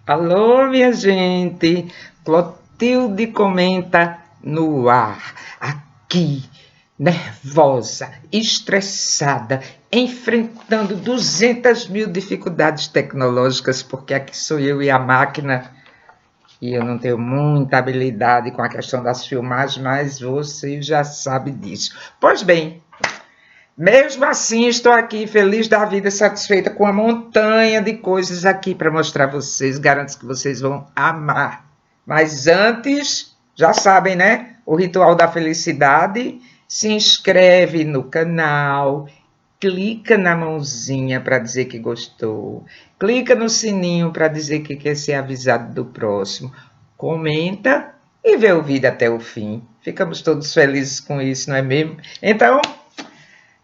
Alô, minha gente! Clotilde comenta no ar. Aqui, nervosa, estressada, enfrentando 200 mil dificuldades tecnológicas, porque aqui sou eu e a máquina, e eu não tenho muita habilidade com a questão das filmagens, mas você já sabe disso. Pois bem, mesmo assim, estou aqui feliz da vida, satisfeita com a montanha de coisas aqui para mostrar a vocês. Garanto que vocês vão amar. Mas antes, já sabem, né? O ritual da felicidade. Se inscreve no canal, clica na mãozinha para dizer que gostou, clica no sininho para dizer que quer ser avisado do próximo, comenta e vê o vídeo até o fim. Ficamos todos felizes com isso, não é mesmo? Então,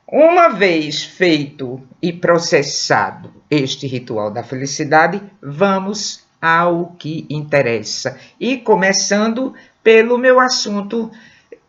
uma vez feito e processado este ritual da felicidade, vamos ao que interessa. E começando pelo meu assunto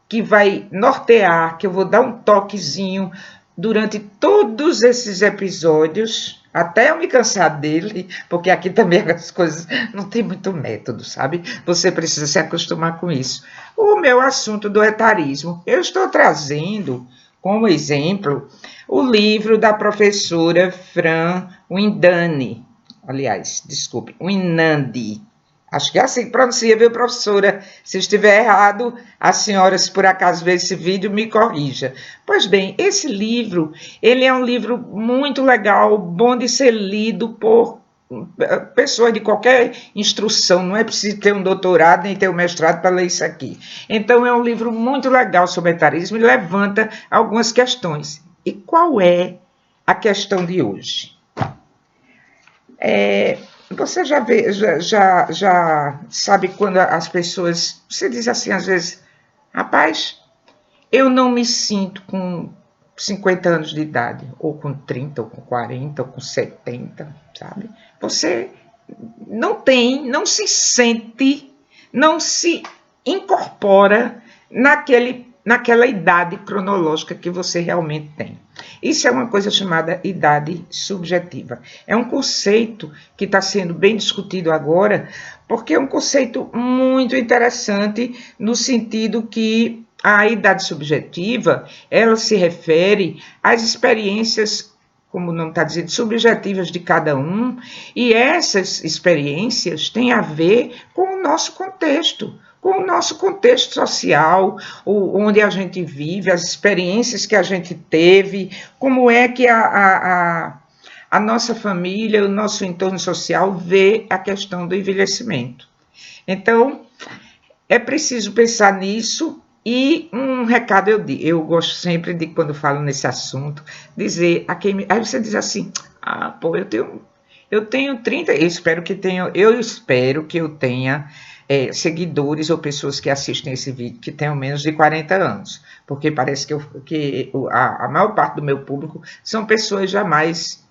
que vai nortear, que eu vou dar um toquezinho durante todos esses episódios, até eu me cansar dele, porque aqui também as coisas não tem muito método, sabe? Você precisa se acostumar com isso. O meu assunto do etarismo, eu estou trazendo como exemplo o livro da professora Fran Windani, aliás, desculpe, Winandi. Acho que é assim que pronuncia, viu, professora? Se estiver errado, a senhora, se por acaso ver esse vídeo, me corrija. Pois bem, esse livro, ele é um livro muito legal, bom de ser lido por pessoas de qualquer instrução, não é preciso ter um doutorado nem ter um mestrado para ler isso aqui. Então, é um livro muito legal sobre etarismo e levanta algumas questões. E qual é a questão de hoje? Você já sabe quando as pessoas... Você diz assim, às vezes, rapaz, eu não me sinto com 50 anos de idade, ou com 30, ou com 40, ou com 70, sabe? Você não se sente, não se incorpora naquela idade cronológica que você realmente tem. Isso é uma coisa chamada idade subjetiva. É um conceito que está sendo bem discutido agora, porque é um conceito muito interessante no sentido que a idade subjetiva, ela se refere às experiências, como o nome está dizendo, subjetivas de cada um, e essas experiências têm a ver com o nosso contexto social, onde a gente vive, as experiências que a gente teve, como é que a nossa família, o nosso entorno social vê a questão do envelhecimento. Então, é preciso pensar nisso. E um recado eu gosto sempre de, quando falo nesse assunto, dizer a quem... Aí você diz assim, pô, eu tenho 30, eu espero que eu tenha seguidores ou pessoas que assistem esse vídeo que tenham menos de 40 anos, porque parece que a maior parte do meu público são pessoas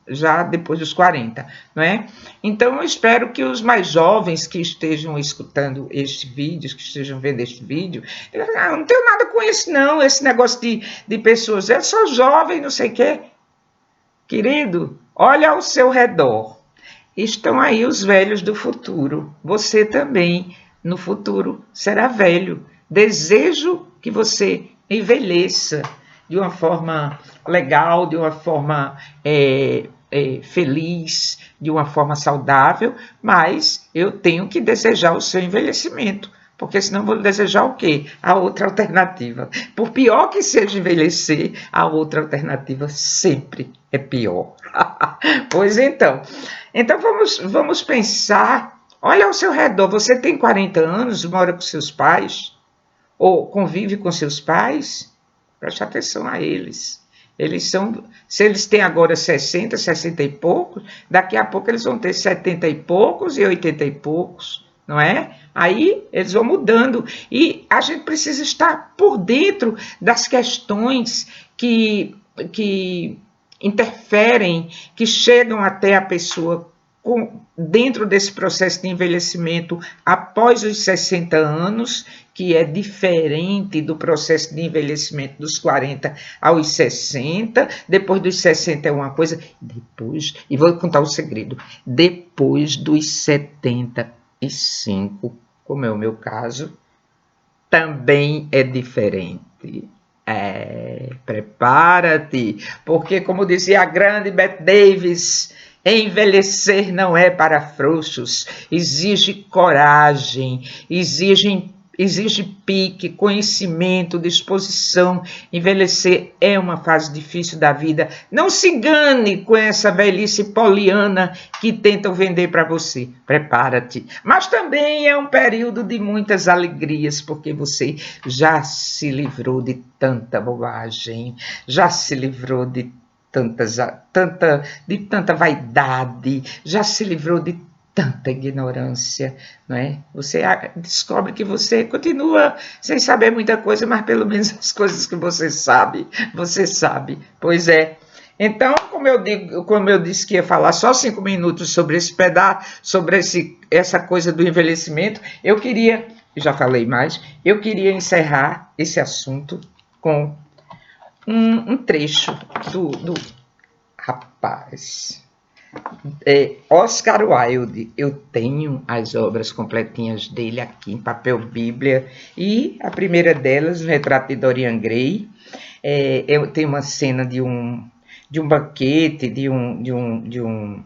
já depois dos 40, não é? Então, eu espero que os mais jovens que estejam escutando este vídeo, que estejam vendo este vídeo, não tenho nada com isso não, esse negócio de pessoas, eu sou jovem, não sei o quê. Querido, olha ao seu redor, estão aí os velhos do futuro, você também, no futuro, será velho. Desejo que você envelheça de uma forma legal, de uma forma feliz, de uma forma saudável, mas eu tenho que desejar o seu envelhecimento, porque senão vou desejar o quê? A outra alternativa. Por pior que seja envelhecer, a outra alternativa sempre é pior. Pois então vamos pensar, olha ao seu redor, você tem 40 anos, mora com seus pais, ou convive com seus pais? Preste atenção a eles. Se eles têm agora 60, 60 e poucos, daqui a pouco eles vão ter 70 e poucos e 80 e poucos, não é? Aí eles vão mudando e a gente precisa estar por dentro das questões que interferem, que chegam até a pessoa dentro desse processo de envelhecimento após os 60 anos, que é diferente do processo de envelhecimento dos 40 aos 60, depois dos 60 é uma coisa, depois, e vou contar um segredo, depois dos 75, como é o meu caso, também é diferente. Prepara-te, porque como dizia a grande Bette Davis, envelhecer não é para frouxos, exige coragem, exige pique, conhecimento, disposição. Envelhecer é uma fase difícil da vida. Não se engane com essa velhice poliana que tentam vender para você. Prepara-te. Mas também é um período de muitas alegrias, porque você já se livrou de tanta bobagem, já se livrou de tanta vaidade, já se livrou de tanta ignorância, não é? Você descobre que você continua sem saber muita coisa, mas pelo menos as coisas que você sabe. Pois é. Então, como eu disse que ia falar só 5 minutos sobre esse pedaço, sobre essa coisa do envelhecimento, eu queria, já falei mais, eu queria encerrar esse assunto com um trecho do rapaz. Oscar Wilde. Eu tenho as obras completinhas dele aqui em papel bíblia, e a primeira delas, o retrato de Dorian Gray. Eu tenho uma cena de um banquete, de um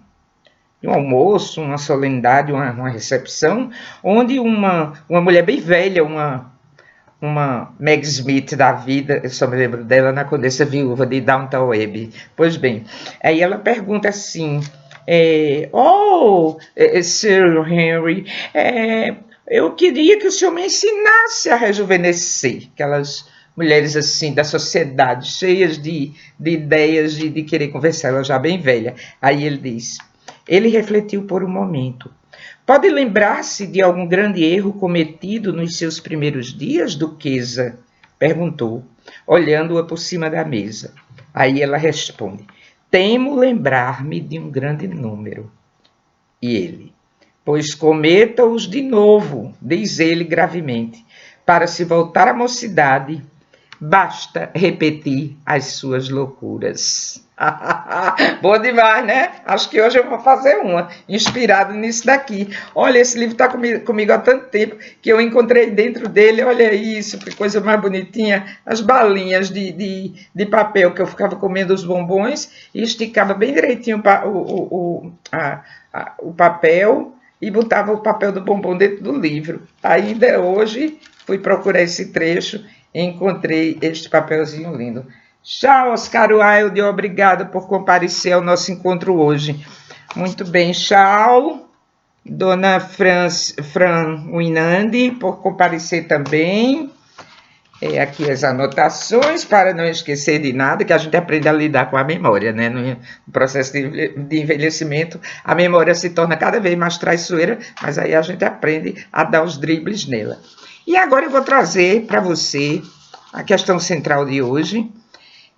almoço, uma solenidade, uma recepção, onde uma mulher bem velha, uma Meg Smith da vida, eu só me lembro dela na Condessa Viúva de Downton Abbey. Pois bem, aí ela pergunta assim, Sir Henry, eu queria que o senhor me ensinasse a rejuvenescer. Aquelas mulheres assim da sociedade, cheias de ideias, de querer conversar, ela já bem velha. Aí ele refletiu por um momento. Pode lembrar-se de algum grande erro cometido nos seus primeiros dias, duquesa? Perguntou, olhando-a por cima da mesa. Aí ela responde, temo lembrar-me de um grande número. E ele, pois cometa-os de novo, diz ele gravemente, para se voltar à mocidade, basta repetir as suas loucuras. Boa demais, né? Acho que hoje eu vou fazer uma, inspirado nisso daqui. Olha, esse livro está comigo há tanto tempo que eu encontrei dentro dele, olha isso, que coisa mais bonitinha, as balinhas de papel que eu ficava comendo os bombons e esticava bem direitinho o papel e botava o papel do bombom dentro do livro. Ainda hoje fui procurar esse trecho e encontrei este papelzinho lindo. Tchau, Oscar Wilde, obrigado por comparecer ao nosso encontro hoje. Muito bem, tchau. Dona Fran Winandi, por comparecer também. Aqui as anotações, para não esquecer de nada, que a gente aprende a lidar com a memória, né? No processo de envelhecimento, a memória se torna cada vez mais traiçoeira, mas aí a gente aprende a dar os dribles nela. E agora eu vou trazer para você a questão central de hoje,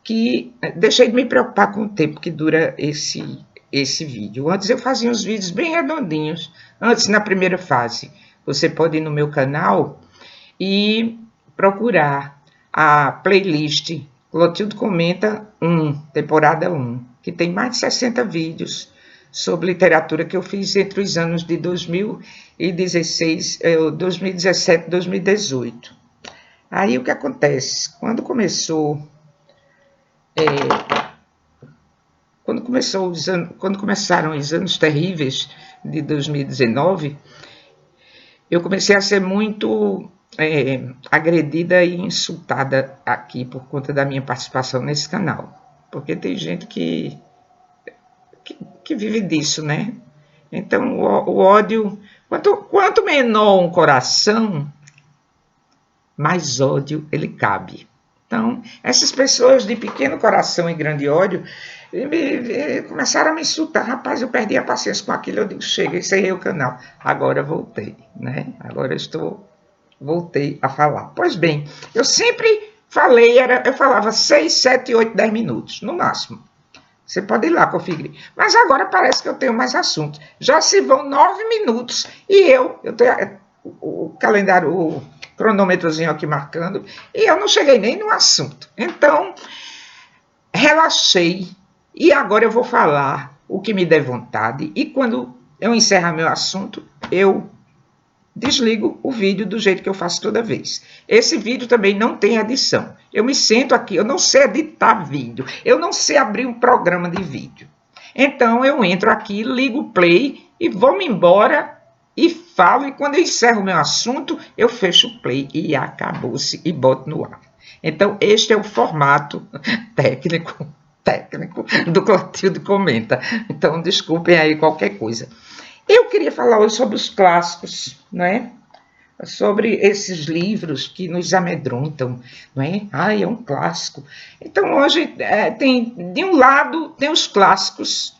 que deixei de me preocupar com o tempo que dura esse vídeo. Antes eu fazia uns vídeos bem redondinhos. Antes, na primeira fase, você pode ir no meu canal e procurar a playlist Clotilde Comenta 1, temporada 1, que tem mais de 60 vídeos sobre literatura que eu fiz entre os anos de 2017 e 2018. Aí o que acontece? Quando começaram os anos terríveis de 2019, eu comecei a ser muito agredida e insultada aqui por conta da minha participação nesse canal. Porque tem gente que vive disso, né? Então o ódio, quanto menor um coração, mais ódio ele cabe. Então, essas pessoas de pequeno coração e grande ódio começaram a me insultar. Rapaz, eu perdi a paciência com aquilo. Eu digo, chega, encerrei o canal. Agora voltei, né? Agora voltei a falar. Pois bem, eu sempre falei, eu falava 6, 7, 8, 10 minutos, no máximo. Você pode ir lá conferir. Mas agora parece que eu tenho mais assuntos. Já se vão 9 minutos e eu tenho o calendário, o cronômetrozinho aqui marcando, e eu não cheguei nem no assunto. Então, relaxei e agora eu vou falar o que me der vontade. E quando eu encerrar meu assunto, eu desligo o vídeo do jeito que eu faço toda vez. Esse vídeo também não tem edição. Eu me sento aqui, eu não sei editar vídeo, eu não sei abrir um programa de vídeo. Então eu entro aqui, ligo o play e vou-me embora e falo. E quando eu encerro o meu assunto, eu fecho o play e acabou-se e boto no ar. Então este é o formato técnico do Clotilde Comenta. Então desculpem aí qualquer coisa. Eu queria falar hoje sobre os clássicos, não é? Sobre esses livros que nos amedrontam, não é? É um clássico. Então hoje tem, de um lado, tem os clássicos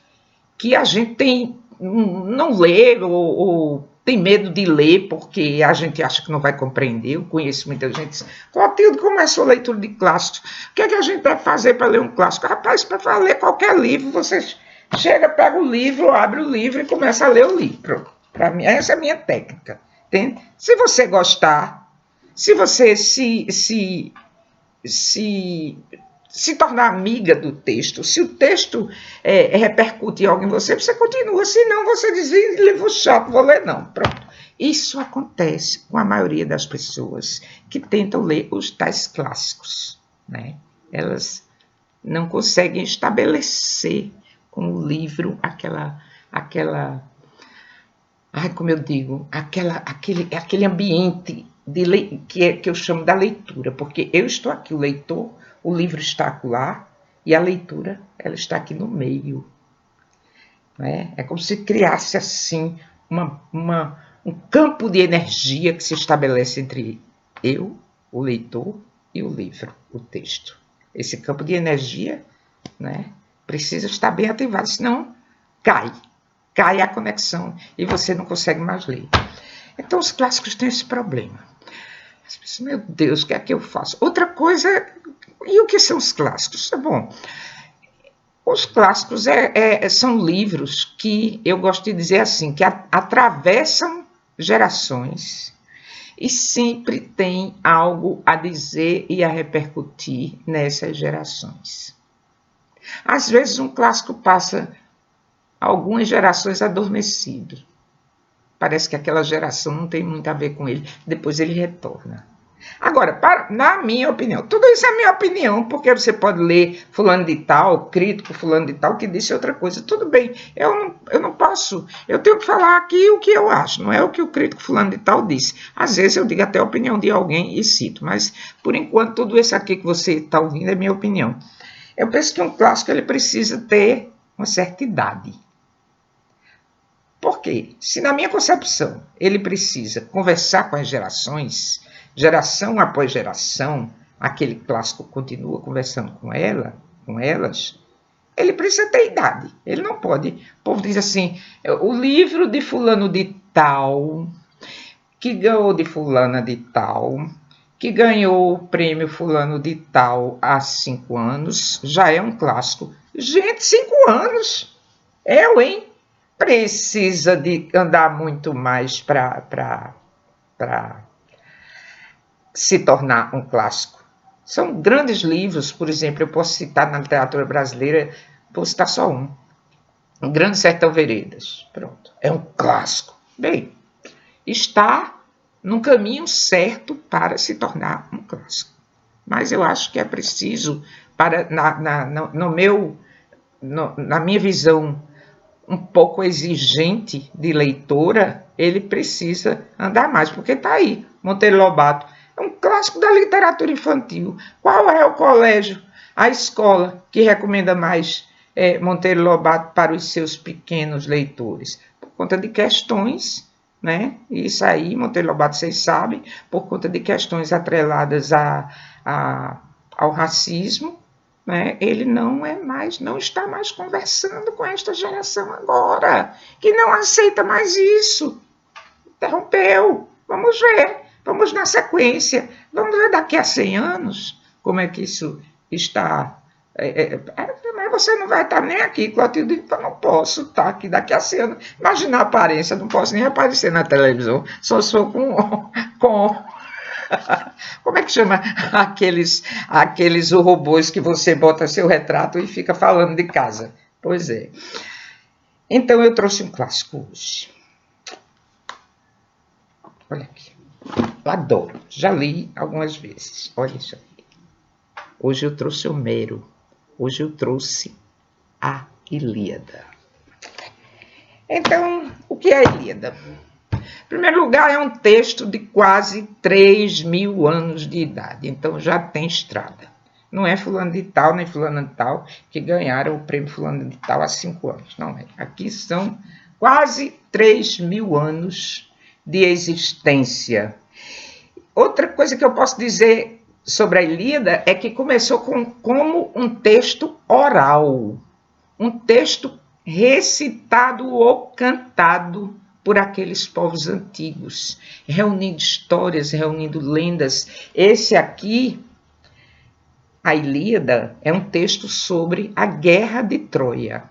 que a gente não lê ou tem medo de ler porque a gente acha que não vai compreender. Eu conheço muita gente que diz: Clotilde, começou a leitura de clássicos. O que é que a gente deve fazer para ler um clássico? Rapaz, para ler qualquer livro, vocês chega, pega o livro, abre o livro e começa a ler o livro. Para mim, essa é a minha técnica. Entende? Se você gostar, se você se tornar amiga do texto, se o texto repercute em algo em você, você continua. Se não, você diz: livro chato, vou ler não. Pronto. Isso acontece com a maioria das pessoas que tentam ler os tais clássicos, né? Elas não conseguem estabelecer com o livro como eu digo, aquele ambiente que eu chamo da leitura, porque eu estou aqui, o leitor, o livro está lá e a leitura, ela está aqui no meio. Né? É como se criasse assim um campo de energia que se estabelece entre eu, o leitor, e o livro, o texto. Esse campo de energia, né, precisa estar bem ativado, senão cai a conexão e você não consegue mais ler. Então os clássicos têm esse problema. As pessoas, meu Deus, o que é que eu faço? Outra coisa, e o que são os clássicos? Bom, os clássicos são livros que eu gosto de dizer assim, que atravessam gerações e sempre tem algo a dizer e a repercutir nessas gerações. Às vezes um clássico passa algumas gerações adormecido. Parece que aquela geração não tem muito a ver com ele. Depois ele retorna. Agora, na minha opinião, tudo isso é minha opinião, porque você pode ler fulano de tal, crítico fulano de tal, que disse outra coisa. Tudo bem, eu não posso. Eu tenho que falar aqui o que eu acho, não é o que o crítico fulano de tal disse. Às vezes eu digo até a opinião de alguém e cito, mas por enquanto tudo isso aqui que você está ouvindo é minha opinião. Eu penso que um clássico ele precisa ter uma certa idade. Por quê? Se na minha concepção ele precisa conversar com as gerações, geração após geração, aquele clássico continua conversando com elas, ele precisa ter idade. Ele não pode. O povo diz assim: o livro de fulano de tal, que ganhou de fulana de tal, que ganhou o prêmio fulano de tal há 5 anos, já é um clássico. Gente, 5 anos? Hein? Precisa de andar muito mais para se tornar um clássico. São grandes livros, por exemplo, eu posso citar na literatura brasileira, vou citar só um Grande Sertão Veredas. Pronto, é um clássico. Bem, está no caminho certo para se tornar um clássico. Mas eu acho que é preciso, na minha visão um pouco exigente de leitora, ele precisa andar mais, porque está aí, Monteiro Lobato, é um clássico da literatura infantil. Qual é o colégio, a escola que recomenda mais Monteiro Lobato para os seus pequenos leitores? Por conta de questões, né? Isso aí, Monteiro Lobato, vocês sabem, por conta de questões atreladas ao racismo, né? Ele não está mais conversando com esta geração agora, que não aceita mais isso. Interrompeu. Vamos ver, vamos na sequência, vamos ver daqui a 100 anos como é que isso está. Mas você não vai estar nem aqui, Clotilde. Eu não posso estar aqui daqui a 100 anos. Imagina a aparência, não posso nem aparecer na televisão. Só sou com como é que chama aqueles robôs que você bota seu retrato e fica falando de casa? Pois é. Então eu trouxe um clássico hoje. Olha aqui. Eu adoro. Já li algumas vezes. Olha isso aqui. Hoje eu trouxe Homero. Hoje eu trouxe a Ilíada. Então, o que é a Ilíada? Em primeiro lugar, é um texto de quase 3.000 anos de idade. Então, já tem estrada. Não é fulano de tal, nem fulano de tal, que ganharam o prêmio fulano de tal há 5 anos. Não é. Aqui são quase 3.000 anos de existência. Outra coisa que eu posso dizer sobre a Ilíada é que começou como um texto oral. Um texto recitado ou cantado por aqueles povos antigos, reunindo histórias, reunindo lendas. Esse aqui, a Ilíada, é um texto sobre a Guerra de Troia,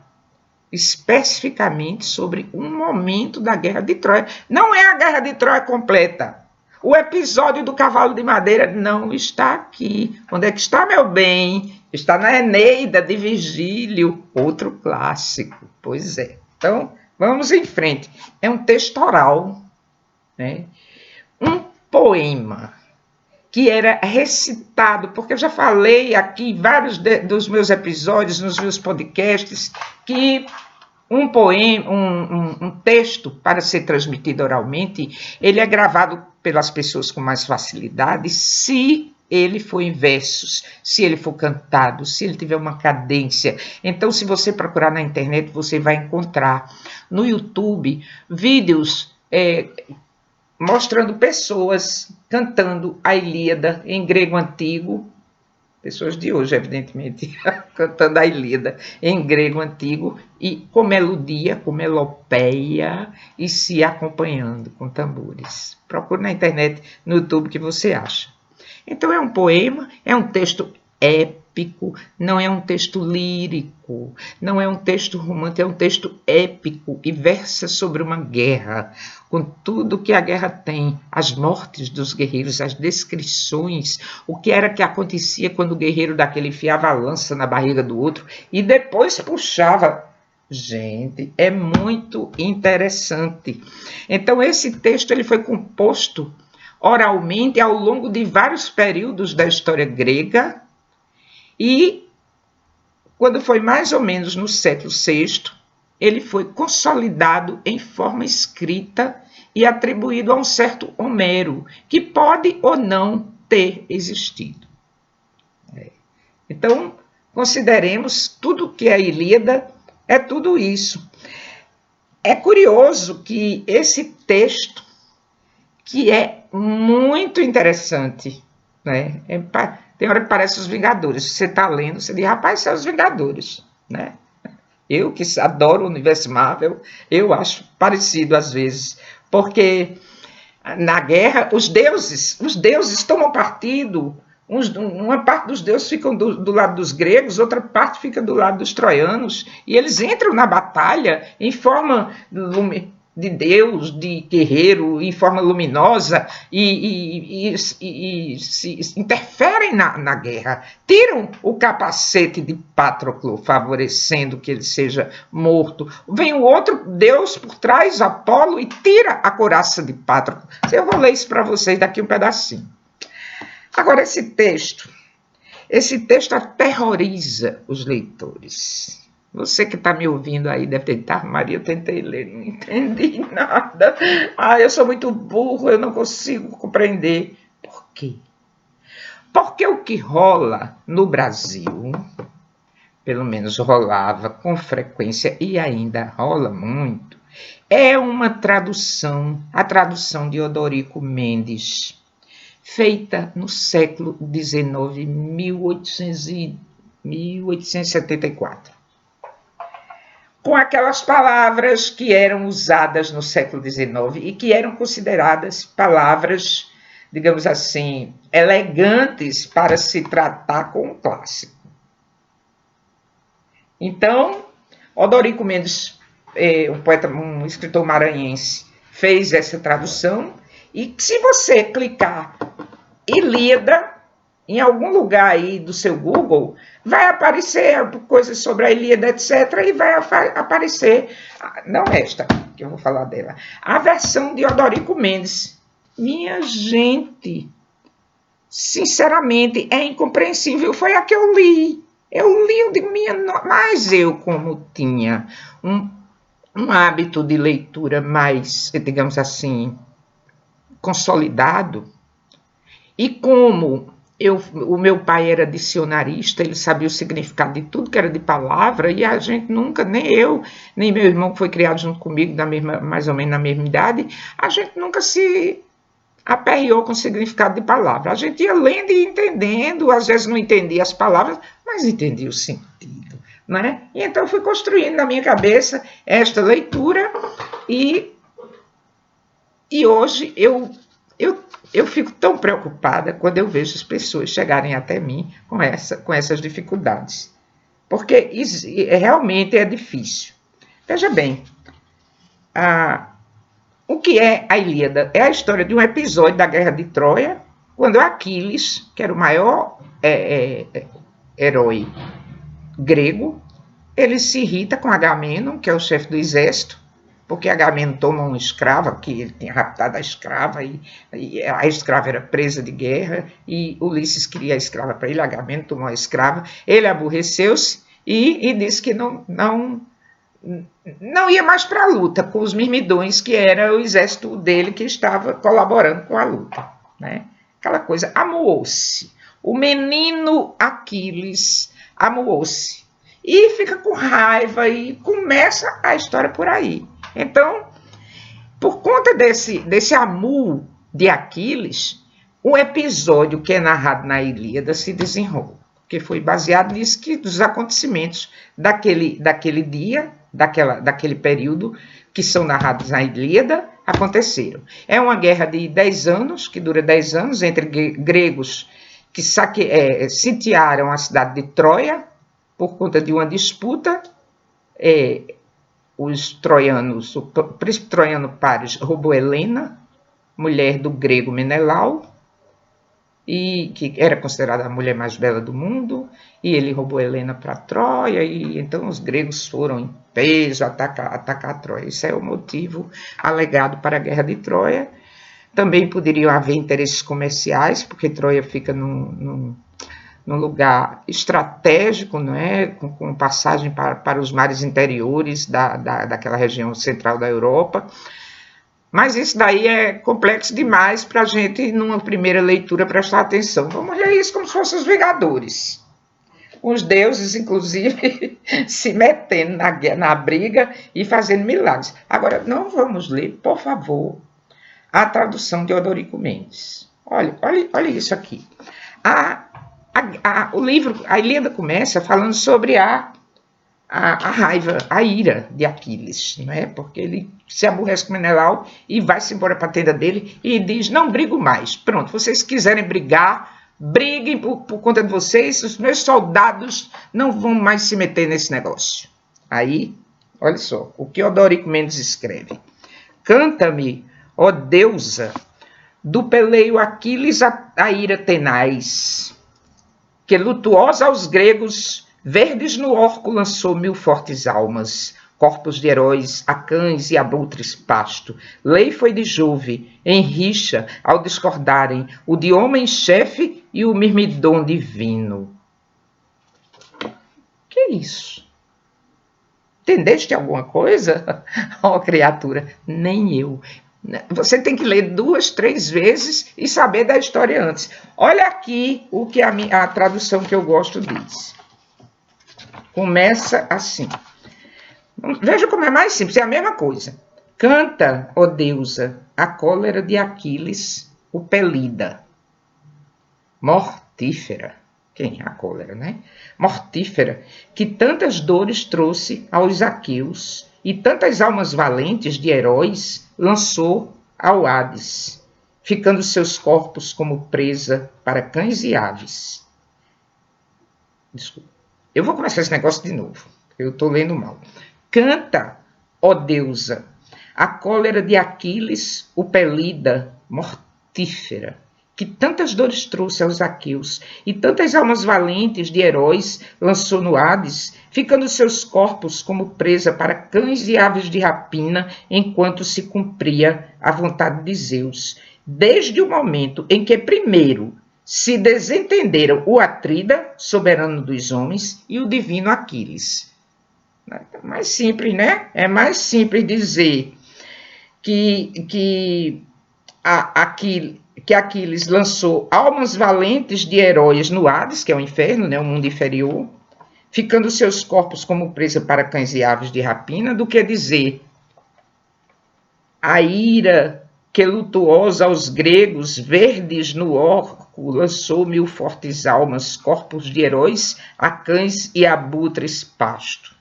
especificamente sobre um momento da Guerra de Troia. Não é a Guerra de Troia completa. O episódio do cavalo de madeira não está aqui. Onde é que está, meu bem? Está na Eneida de Virgílio, outro clássico. Pois é. Então, vamos em frente. É um texto oral, né? Um poema que era recitado, porque eu já falei aqui em vários dos meus episódios, nos meus podcasts, que um poema, um texto, para ser transmitido oralmente, ele é gravado pelas pessoas com mais facilidade se ele for em versos, se ele for cantado, se ele tiver uma cadência. Então, se você procurar na internet, você vai encontrar no YouTube vídeos mostrando pessoas cantando a Ilíada em grego antigo, pessoas de hoje, evidentemente, cantando a Ilíada em grego antigo, e com melodia, com melopeia, e se acompanhando com tambores. Procure na internet, no YouTube, que você acha. Então é um poema, é um texto épico, não é um texto lírico, não é um texto romântico, é um texto épico e versa sobre uma guerra, com tudo que a guerra tem, as mortes dos guerreiros, as descrições, o que era que acontecia quando o guerreiro daquele enfiava a lança na barriga do outro e depois puxava. Gente, é muito interessante. Então esse texto ele foi composto oralmente ao longo de vários períodos da história grega e, quando foi mais ou menos no século VI, ele foi consolidado em forma escrita e atribuído a um certo Homero, que pode ou não ter existido. Então, consideremos tudo que é a Ilíada, é tudo isso. É curioso que esse texto, que é muito interessante, né? Tem hora que parece os Vingadores. Você está lendo, você diz, rapaz, são os Vingadores, né? Eu que adoro o universo Marvel, eu acho parecido às vezes, porque na guerra os deuses tomam partido. Uma parte dos deuses ficam do lado dos gregos, outra parte fica do lado dos troianos, e eles entram na batalha em forma de Deus, de guerreiro, em forma luminosa, e se interferem na guerra. Tiram o capacete de Patroclo, favorecendo que ele seja morto. Vem o outro Deus por trás, Apolo, e tira a couraça de Patroclo. Eu vou ler isso para vocês daqui um pedacinho. Agora, esse texto aterroriza os leitores. Você que está me ouvindo aí deve tentar, Maria, eu tentei ler, não entendi nada. Eu sou muito burro, eu não consigo compreender. Por quê? Porque o que rola no Brasil, pelo menos rolava com frequência e ainda rola muito, é uma tradução, a tradução de Odorico Mendes, feita no século XIX, 1874. Com aquelas palavras que eram usadas no século XIX e que eram consideradas palavras, digamos assim, elegantes para se tratar com um clássico. Então, Odorico Mendes, um poeta, um escritor maranhense, fez essa tradução. E se você clicar Ilíada em algum lugar aí do seu Google, vai aparecer coisas sobre a Ilíada, etc. E vai aparecer, não esta, que eu vou falar dela, a versão de Odorico Mendes. Minha gente, sinceramente, é incompreensível. Foi a que eu li. Eu li, eu digo, mas eu, como tinha um hábito de leitura mais, digamos assim, consolidado, e como o meu pai era dicionarista, ele sabia o significado de tudo que era de palavra, e a gente nunca, nem eu, nem meu irmão que foi criado junto comigo, mais ou menos na mesma idade, a gente nunca se aperreou com o significado de palavra. A gente ia lendo e entendendo, às vezes não entendia as palavras, mas entendia o sentido, né? E então eu fui construindo na minha cabeça esta leitura e hoje eu fico tão preocupada quando eu vejo as pessoas chegarem até mim com essas dificuldades. Porque realmente é difícil. Veja bem, o que é a Ilíada? É a história de um episódio da Guerra de Troia, quando Aquiles, que era o maior herói grego, ele se irrita com Agamenon, que é o chefe do exército, porque Agamenon toma uma escrava, que ele tinha raptado a escrava, e a escrava era presa de guerra, e Ulisses queria a escrava para ele, Agamenon tomou a escrava, ele aborreceu-se e disse que não ia mais para a luta com os mirmidões, que era o exército dele que estava colaborando com a luta, né? Aquela coisa, amuou-se. O menino Aquiles amuou-se. E fica com raiva e começa a história por aí. Então, por conta desse amor de Aquiles, o episódio que é narrado na Ilíada se desenrola, que foi baseado nisso, dos acontecimentos daquele dia, daquele período, que são narrados na Ilíada, aconteceram. É uma guerra de 10 anos, que dura 10 anos, entre gregos que sitiaram a cidade de Troia, por conta de uma disputa. Os troianos, o príncipe troiano Paris roubou Helena, mulher do grego Menelau, e que era considerada a mulher mais bela do mundo, e ele roubou Helena para Troia, e então os gregos foram em peso atacar Troia. Isso é o motivo alegado para a Guerra de Troia. Também poderiam haver interesses comerciais, porque Troia fica num lugar estratégico, não é? com passagem para os mares interiores daquela região central da Europa. Mas isso daí é complexo demais para a gente, numa primeira leitura, prestar atenção. Vamos ler isso como se fossem os Vingadores. Os deuses, inclusive, se metendo na briga e fazendo milagres. Agora, não vamos ler, por favor, a tradução de Odorico Mendes. Olha isso aqui. O livro, a Ilíada começa falando sobre a raiva, a ira de Aquiles, não é? Porque ele se aborrece com Menelau e vai-se embora para a tenda dele e diz, não brigo mais. Pronto, vocês quiserem brigar, briguem por conta de vocês, os meus soldados não vão mais se meter nesse negócio. Aí, olha só, o que Odorico Mendes escreve. Canta-me, ó deusa, do peleio Aquiles a ira tenaz, que lutuosa aos gregos, verdes no orco lançou 1000 fortes almas, corpos de heróis, a cães e abutres pasto. Lei foi de Jove, em rixa, ao discordarem, o de homem-chefe e o mirmidon divino. Que isso? Entendeste alguma coisa? Ó, criatura, nem eu. Você tem que ler 2, 3 vezes e saber da história antes. Olha aqui o que a tradução que eu gosto diz. Começa assim. Veja como é mais simples, é a mesma coisa. Canta, ó deusa, a cólera de Aquiles, o pelida. Mortífera. Quem? A cólera, né? Mortífera, que tantas dores trouxe aos aqueus e tantas almas valentes de heróis lançou ao Hades, ficando seus corpos como presa para cães e aves. Desculpa. Eu vou começar esse negócio de novo. eu estou lendo mal. Canta, ó deusa, a cólera de Aquiles, o pelida, mortífera, que tantas dores trouxe aos aqueus, e tantas almas valentes de heróis lançou no Hades, ficando seus corpos como presa para cães e aves de rapina, enquanto se cumpria a vontade de Zeus. Desde o momento em que primeiro se desentenderam o Atrida, soberano dos homens, e o divino Aquiles. É mais simples, né? É mais simples dizer que Aquiles lançou almas valentes de heróis no Hades, que é o inferno, né, o mundo inferior, ficando seus corpos como presa para cães e aves de rapina, do que dizer a ira que lutuosa aos gregos, verdes no orco, lançou mil fortes almas, corpos de heróis, a cães e abutres pasto.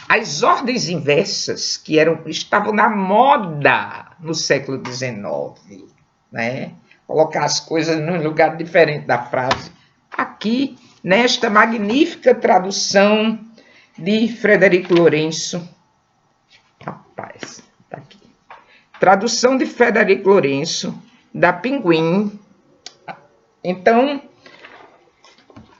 As ordens inversas, que estavam na moda no século XIX, né? Colocar as coisas num lugar diferente da frase. Aqui, nesta magnífica tradução de Frederico Lourenço. Rapaz, tá aqui. Tradução de Frederico Lourenço, da Pinguim. Então,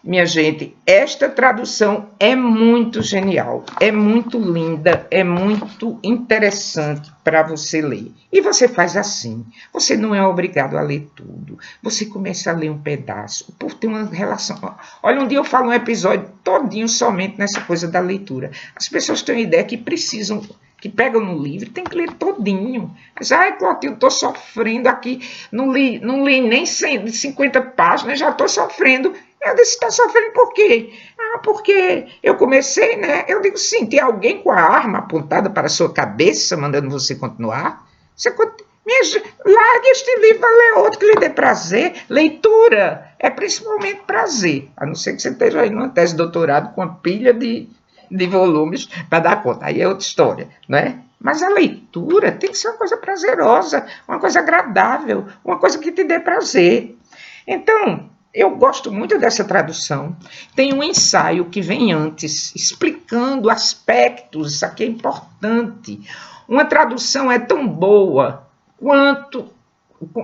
minha gente, esta tradução é muito genial, é muito linda, é muito interessante para você ler. E você faz assim, você não é obrigado a ler tudo, você começa a ler um pedaço, por ter uma relação... Olha, um dia eu falo um episódio todinho somente nessa coisa da leitura. As pessoas têm uma ideia que precisam... que pegam no livro, tem que ler todinho. Mas, ai, Clotilde, estou sofrendo aqui, não li nem 50 páginas, já estou sofrendo. Eu disse, está sofrendo por quê? Ah, porque eu comecei, né? Eu digo, sim, tem alguém com a arma apontada para a sua cabeça, mandando você continuar? Largue este livro, vai ler outro que lhe dê prazer. Leitura é principalmente prazer, a não ser que você esteja aí numa tese de doutorado com uma pilha de volumes para dar conta. Aí é outra história, né? Mas a leitura tem que ser uma coisa prazerosa, uma coisa agradável, uma coisa que te dê prazer. Então, eu gosto muito dessa tradução. Tem um ensaio que vem antes, explicando aspectos, isso aqui é importante. Uma tradução é tão boa quanto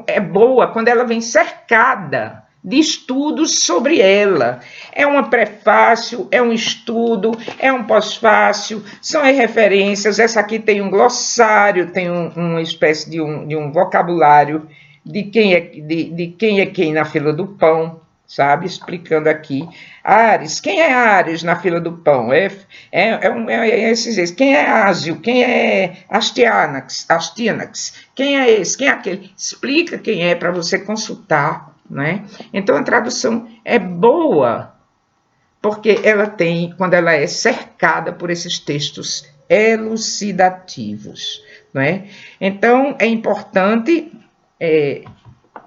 é boa quando ela vem cercada de estudos sobre ela. É um prefácio, é um estudo, é um pós-fácio, são as referências. Essa aqui tem um glossário, tem uma espécie de um vocabulário de quem é quem na fila do pão, sabe? Explicando aqui. Ares, quem é Ares na fila do pão? Esses. Quem é Ásio? Quem é Astyanax? Quem é esse? Quem é aquele? Explica quem é para você consultar, né? Então a tradução é boa, porque ela tem, quando ela é cercada por esses textos elucidativos, né? Então é importante,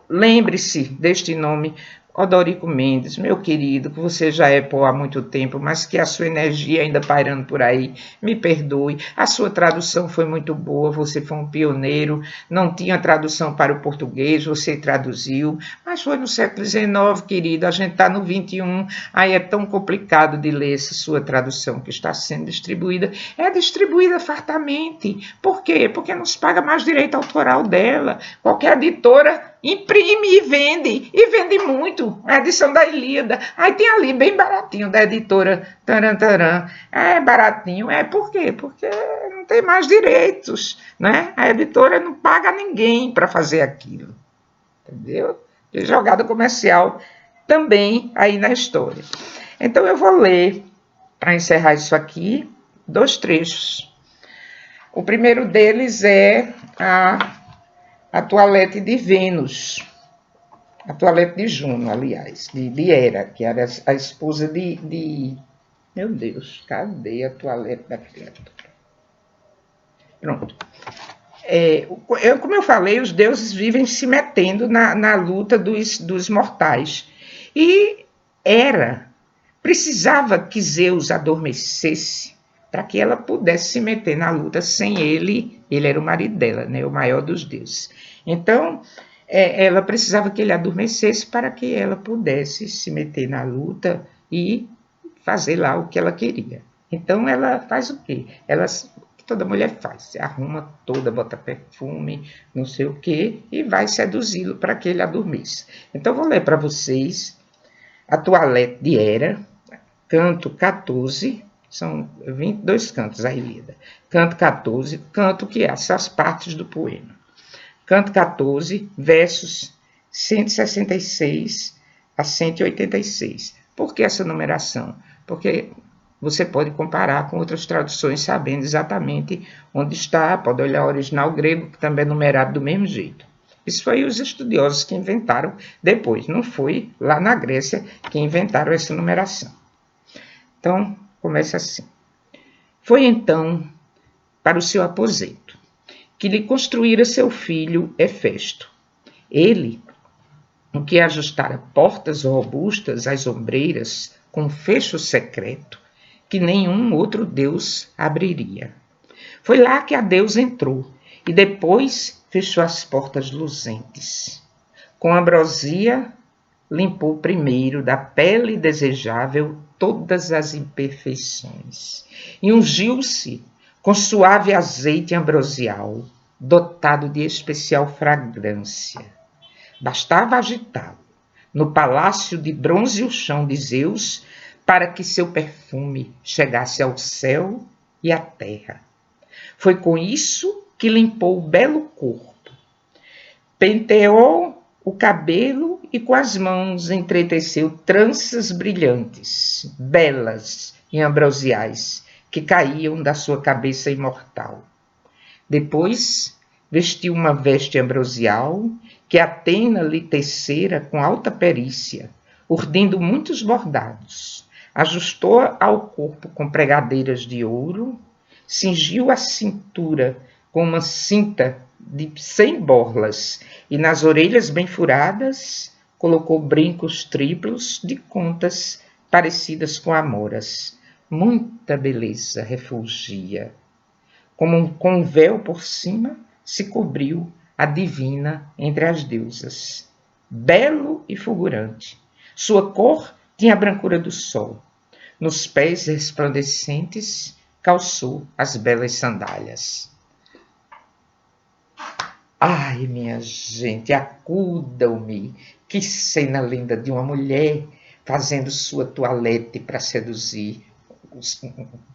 lembre-se deste nome, Odorico Mendes, meu querido, que você já é pó há muito tempo, mas que a sua energia ainda pairando por aí, me perdoe, a sua tradução foi muito boa, você foi um pioneiro, não tinha tradução para o português, você traduziu, mas foi no século XIX, querido, a gente está no XXI, aí é tão complicado de ler essa sua tradução que está sendo distribuída, é distribuída fartamente, por quê? Porque não se paga mais direito autoral dela, qualquer editora imprime e vende muito. A edição da Ilíada. Aí tem ali, bem baratinho, da editora Tarantaran. É baratinho. Por quê? Porque não tem mais direitos, né? A editora não paga ninguém para fazer aquilo. Entendeu? E jogada comercial também aí na história. Então eu vou ler, para encerrar isso aqui, 2 trechos. O primeiro deles é a toalete de Vênus, a toalete de Juno, aliás, de Hera, que era a esposa de... Meu Deus, cadê a toalete da criatura? Pronto. Como eu falei, os deuses vivem se metendo na luta dos mortais. E Hera precisava que Zeus adormecesse para que ela pudesse se meter na luta sem ele. Ele era o marido dela, né, o maior dos deuses. Então, ela precisava que ele adormecesse para que ela pudesse se meter na luta e fazer lá o que ela queria. Então ela faz o quê? Que toda mulher faz, se arruma toda, bota perfume, não sei o quê, e vai seduzi-lo para que ele adormeça. Então vou ler para vocês a toilette de Hera, canto 14, são 22 cantos aí lida. Canto 14, canto que é essas partes do poema. Canto 14, versos 166 a 186. Por que essa numeração? Porque você pode comparar com outras traduções, sabendo exatamente onde está, pode olhar o original grego, que também é numerado do mesmo jeito. Isso foi os estudiosos que inventaram depois, não foi lá na Grécia que inventaram essa numeração. Então, começa assim. Foi então para o seu aposento, que lhe construíra seu filho Hefesto. Ele, o que ajustara portas robustas às ombreiras, com fecho secreto, que nenhum outro deus abriria. Foi lá que a deusa entrou, e depois fechou as portas luzentes. Com ambrosia, limpou primeiro da pele desejável todas as imperfeições, e ungiu-se com suave azeite ambrosial, dotado de especial fragrância. Bastava agitá-lo no palácio de bronze o chão de Zeus para que seu perfume chegasse ao céu e à terra. Foi com isso que limpou o belo corpo, penteou o cabelo e com as mãos entreteceu tranças brilhantes, belas e ambrosiais, que caíam da sua cabeça imortal. Depois vestiu uma veste ambrosial que Atena lhe tecera com alta perícia, urdindo muitos bordados. Ajustou ao corpo com pregadeiras de ouro, cingiu a cintura com uma cinta de 100 borlas e nas orelhas bem furadas colocou brincos triplos de contas parecidas com amoras. Muita beleza refulgia. Com um véu por cima se cobriu a divina entre as deusas. Belo e fulgurante, sua cor tinha a brancura do sol. Nos pés resplandecentes calçou as belas sandálias. Ai, minha gente, acudam-me! Que cena linda de uma mulher fazendo sua toilette para seduzir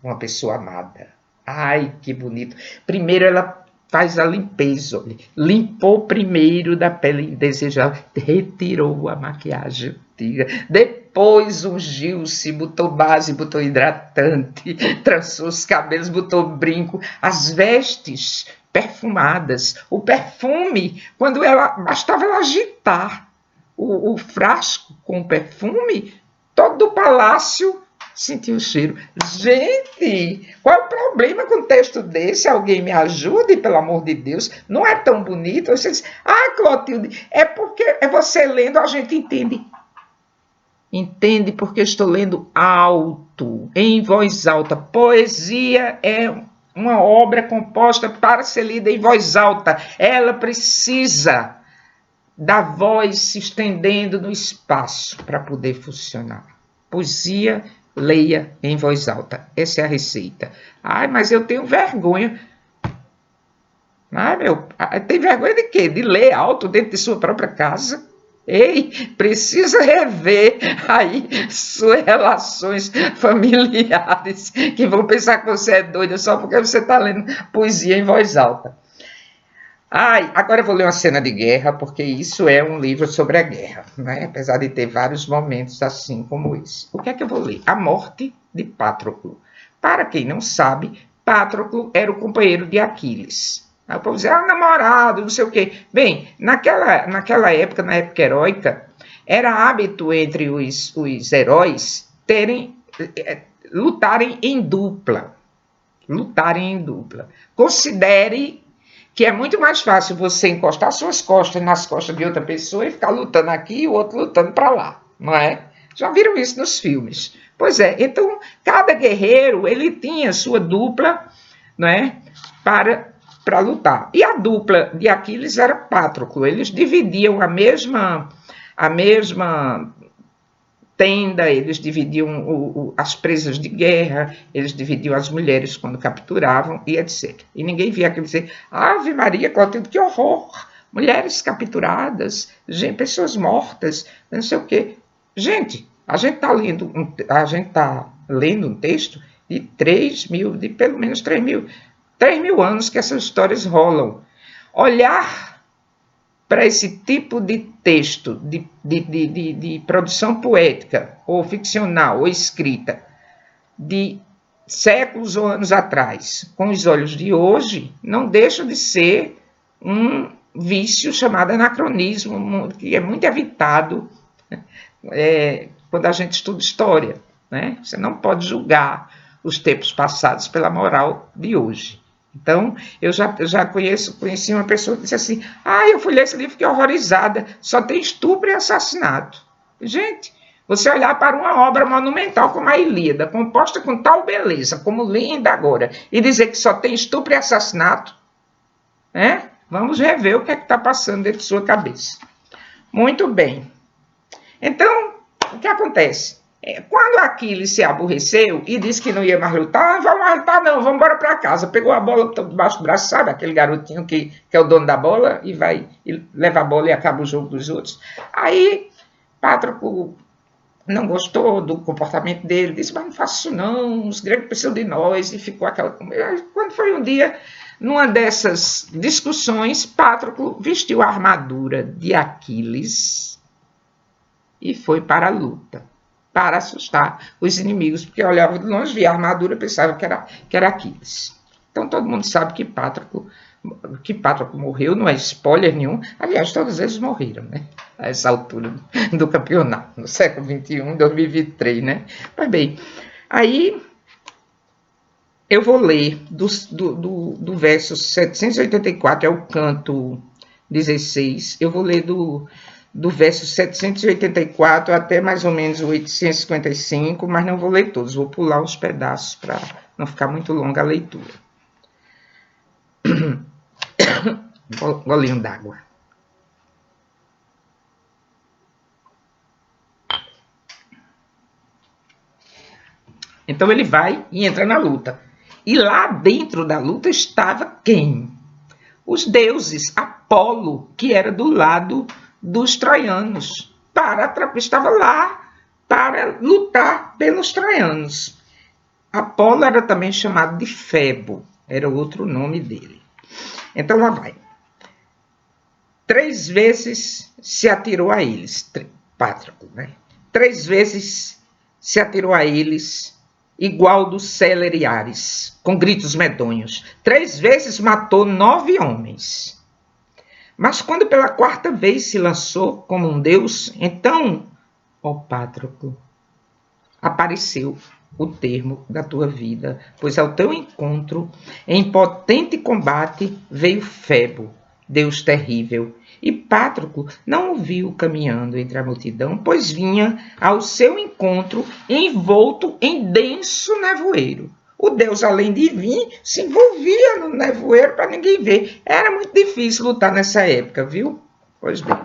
uma pessoa amada. Ai, que bonito! Primeiro ela faz a limpeza, olha. Limpou primeiro da pele indesejável, retirou a maquiagem antiga, depois ungiu-se, botou base, botou hidratante, trançou os cabelos, botou brinco, as vestes perfumadas, o perfume, quando bastava ela agitar o frasco com perfume, todo o palácio sentiu o cheiro. Gente, qual é o problema com um texto desse? Alguém me ajude, pelo amor de Deus. Não é tão bonito? Você diz, Clotilde, é porque é você lendo, a gente entende. Entende porque estou lendo alto, em voz alta. Poesia é uma obra composta para ser lida em voz alta. Ela precisa da voz se estendendo no espaço para poder funcionar. Poesia, leia em voz alta. Essa é a receita. Mas eu tenho vergonha. Tem vergonha de quê? De ler alto dentro de sua própria casa? Ei, precisa rever aí suas relações familiares, que vão pensar que você é doida só porque você está lendo poesia em voz alta. Agora eu vou ler uma cena de guerra, porque isso é um livro sobre a guerra, né? Apesar de ter vários momentos assim como esse. O que é que eu vou ler? A morte de Patroclo. Para quem não sabe, Patroclo era o companheiro de Aquiles. Aí o povo dizia, namorado, não sei o quê. Bem, naquela época, na época heróica, era hábito entre os heróis lutarem em dupla. Considere que é muito mais fácil você encostar suas costas nas costas de outra pessoa e ficar lutando aqui e o outro lutando para lá, não é? Já viram isso nos filmes? Pois é, então cada guerreiro ele tinha sua dupla, não é? Para lutar. E a dupla de Aquiles era Patroclo. Eles dividiam a mesma tenda, eles dividiam as presas de guerra, eles dividiam as mulheres quando capturavam e etc. E ninguém via aquilo dizer, Ave Maria, Clotilde, que horror! Mulheres capturadas, pessoas mortas, não sei o quê. Gente, a gente está lendo um texto de 3.000, de pelo menos 3.000 anos que essas histórias rolam. Olhar para esse tipo de texto, de produção poética, ou ficcional, ou escrita, de séculos ou anos atrás, com os olhos de hoje, não deixa de ser um vício chamado anacronismo, que é muito evitado quando a gente estuda história. Né? Você não pode julgar os tempos passados pela moral de hoje. Então, eu já conheci uma pessoa que disse assim, eu fui ler esse livro, fiquei horrorizada, só tem estupro e assassinato. Gente, você olhar para uma obra monumental como a Ilíada, composta com tal beleza, como linda agora, e dizer que só tem estupro e assassinato, vamos rever o que é que está passando dentro de sua cabeça. Muito bem. Então, o que acontece? Quando Aquiles se aborreceu e disse que não ia mais lutar, não vamos mais lutar não, vamos embora para casa. Pegou a bola debaixo do braço, sabe? Aquele garotinho que é o dono da bola e vai e leva a bola e acaba o jogo dos outros. Aí, Patroclo não gostou do comportamento dele, disse, mas não faça isso não, os gregos precisam de nós, e ficou aquela... Quando foi um dia, numa dessas discussões, Patroclo vestiu a armadura de Aquiles e foi para a luta, para assustar os inimigos, porque olhava de longe, via a armadura e pensava que era Aquiles. Então todo mundo sabe que Patroclo morreu, não é spoiler nenhum. Aliás, todos eles morreram, né? A essa altura do campeonato, no século XXI, 2023, né? Mas bem, aí eu vou ler do verso 784, é o canto 16, eu vou ler do verso 784 até mais ou menos o 855, mas não vou ler todos, vou pular uns pedaços para não ficar muito longa a leitura. Golinho d'água. Então ele vai e entra na luta. E lá dentro da luta estava quem? Os deuses, Apolo, que era do lado dos troianos, estava lá para lutar pelos troianos. Apolo era também chamado de Febo, era outro nome dele. Então lá vai. 3 vezes se atirou a eles, Patroclo, né? 3 vezes se atirou a eles, igual dos Celeriares, com gritos medonhos. 3 vezes matou 9 homens. Mas quando pela 4ª vez se lançou como um deus, então, ó Patroclo, apareceu o termo da tua vida, pois ao teu encontro, em potente combate, veio Febo, Deus terrível. E Patroclo não o viu caminhando entre a multidão, pois vinha ao seu encontro envolto em denso nevoeiro. O Deus, além de vir, se envolvia no nevoeiro para ninguém ver. Era muito difícil lutar nessa época, viu? Pois bem.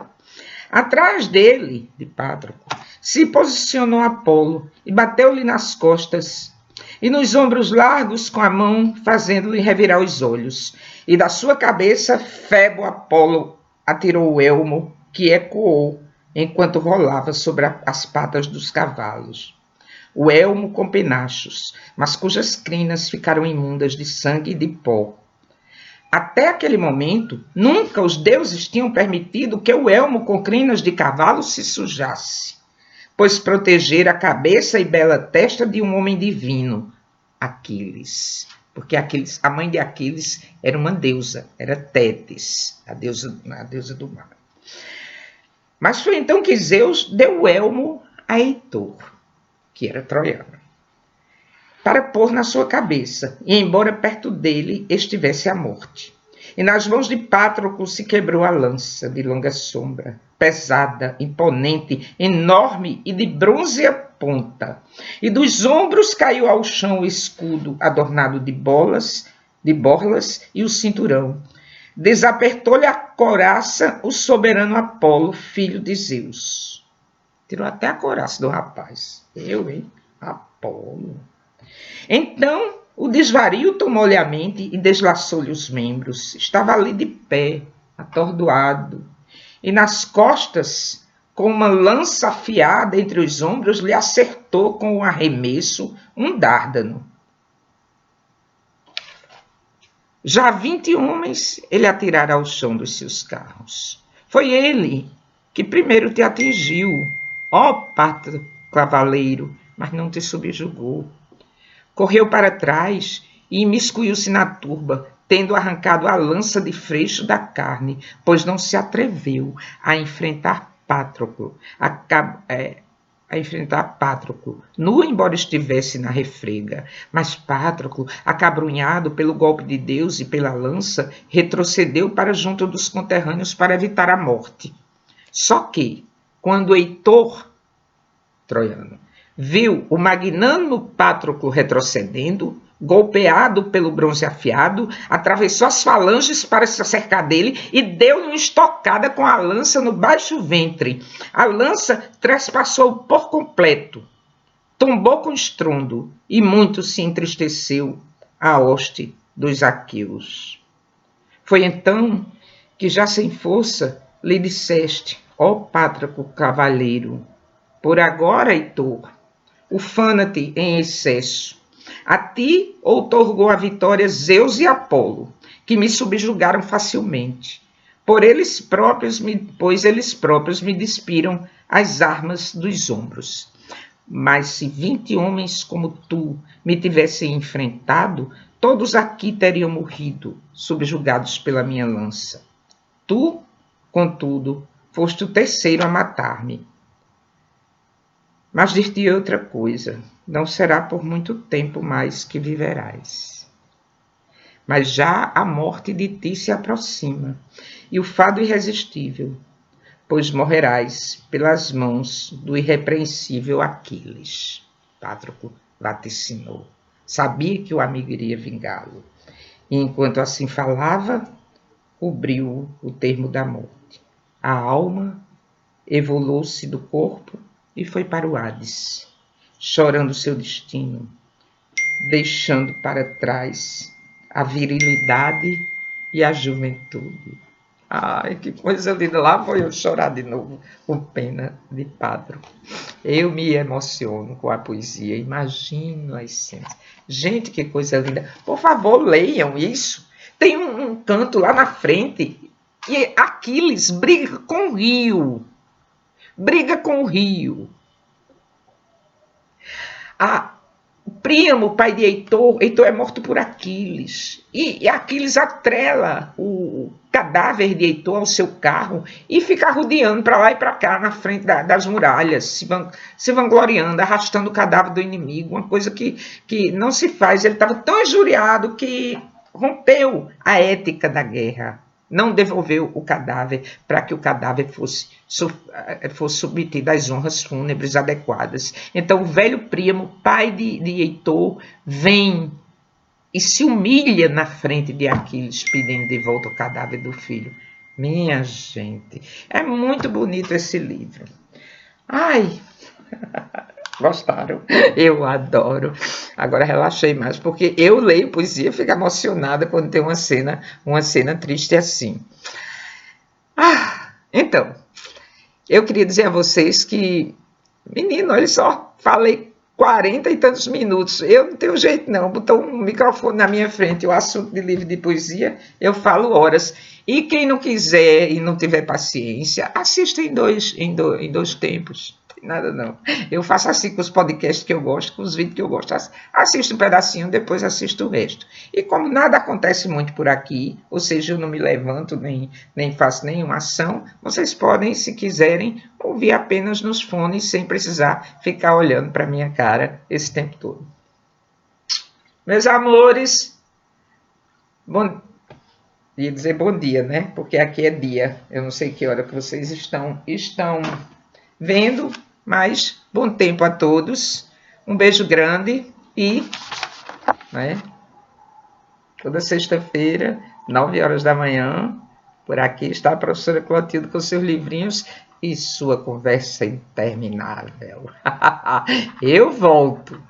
Atrás dele, de Patroclo, se posicionou Apolo e bateu-lhe nas costas e nos ombros largos com a mão, fazendo-lhe revirar os olhos. E da sua cabeça, Febo Apolo atirou o elmo, que ecoou enquanto rolava sobre as patas dos cavalos. O elmo com penachos, mas cujas crinas ficaram imundas de sangue e de pó. Até aquele momento, nunca os deuses tinham permitido que o elmo com crinas de cavalo se sujasse, pois protegera a cabeça e bela testa de um homem divino, Aquiles. Porque a mãe de Aquiles era uma deusa, era Tétis, a deusa do mar. Mas foi então que Zeus deu o elmo a Heitor, que era troiano, para pôr na sua cabeça, e embora perto dele estivesse a morte. E nas mãos de Patroclo se quebrou a lança de longa sombra, pesada, imponente, enorme e de bronze a ponta. E dos ombros caiu ao chão o escudo adornado de borlas e o cinturão. Desapertou-lhe a couraça o soberano Apolo, filho de Zeus. Tirou até a couraça do rapaz. Eu, hein? Apolo. Então o desvario tomou-lhe a mente e deslaçou-lhe os membros. Estava ali de pé, atordoado, e nas costas, com uma lança afiada entre os ombros, lhe acertou com um arremesso um dárdano. Já 20 homens ele atirara ao chão dos seus carros. Foi ele que primeiro te atingiu, ó pátrio cavaleiro, mas não te subjugou. Correu para trás e imiscuiu-se na turba, tendo arrancado a lança de freixo da carne, pois não se atreveu a enfrentar Patroclo, nu embora estivesse na refrega. Mas Patroclo, acabrunhado pelo golpe de Deus e pela lança, retrocedeu para junto dos conterrâneos para evitar a morte. Só que, quando Heitor, troiano, viu o magnânimo Patroclo retrocedendo, golpeado pelo bronze afiado, atravessou as falanges para se acercar dele e deu-lhe uma estocada com a lança no baixo ventre. A lança trespassou por completo, tombou com estrondo, e muito se entristeceu a hoste dos aqueus. Foi então que, já sem força, lhe disseste, ó Patroclo cavaleiro: por agora, Heitor, ufana-te em excesso. A ti outorgou a vitória Zeus e Apolo, que me subjugaram facilmente. Pois eles próprios me despiram as armas dos ombros. Mas se 20 homens como tu me tivessem enfrentado, todos aqui teriam morrido, subjugados pela minha lança. Tu, contudo, foste o terceiro a matar-me. Mas dir-te outra coisa, não será por muito tempo mais que viverás. Mas já a morte de ti se aproxima, e o fado irresistível, pois morrerás pelas mãos do irrepreensível Aquiles. Patroclo vaticinou. Sabia que o amigo iria vingá-lo. E enquanto assim falava, cobriu o termo da morte. A alma evolou-se do corpo e foi para o Hades, chorando seu destino, deixando para trás a virilidade e a juventude. Ai, que coisa linda! Lá vou eu chorar de novo, com pena de Patroclo. Eu me emociono com a poesia, imagino as cenas. Gente, que coisa linda! Por favor, leiam isso. Tem um canto lá na frente, e Aquiles briga com o rio. Briga com o rio. Príamo, pai de Heitor é morto por Aquiles. E Aquiles atrela o cadáver de Heitor ao seu carro e fica rodeando para lá e para cá na frente das muralhas, se vangloriando, arrastando o cadáver do inimigo. Uma coisa que não se faz. Ele estava tão injuriado que rompeu a ética da guerra. Não devolveu o cadáver para que o cadáver fosse submetido às honras fúnebres adequadas. Então o velho Príamo, pai de Heitor, vem e se humilha na frente de Aquiles, pedindo de volta o cadáver do filho. Minha gente, é muito bonito esse livro. Ai... Gostaram? Eu adoro. Agora relaxei mais, porque eu leio poesia e fico emocionada quando tem uma cena triste assim. Então, eu queria dizer a vocês que, menino, olha só, falei 40 e tantos minutos. Eu não tenho jeito não, botou um microfone na minha frente, o assunto de livro de poesia, eu falo horas. E quem não quiser e não tiver paciência, assista em dois tempos. Nada não. Eu faço assim com os podcasts que eu gosto, com os vídeos que eu gosto. Assisto um pedacinho, depois assisto o resto. E como nada acontece muito por aqui, ou seja, eu não me levanto nem faço nenhuma ação, vocês podem, se quiserem, ouvir apenas nos fones, sem precisar ficar olhando para minha cara esse tempo todo. Meus amores, ia dizer bom dia, né? Porque aqui é dia. Eu não sei que hora que vocês estão vendo, mas bom tempo a todos. Um beijo grande e, toda sexta-feira, 9 horas da manhã, Por aqui está a professora Clotilde com seus livrinhos e sua conversa interminável. Eu volto.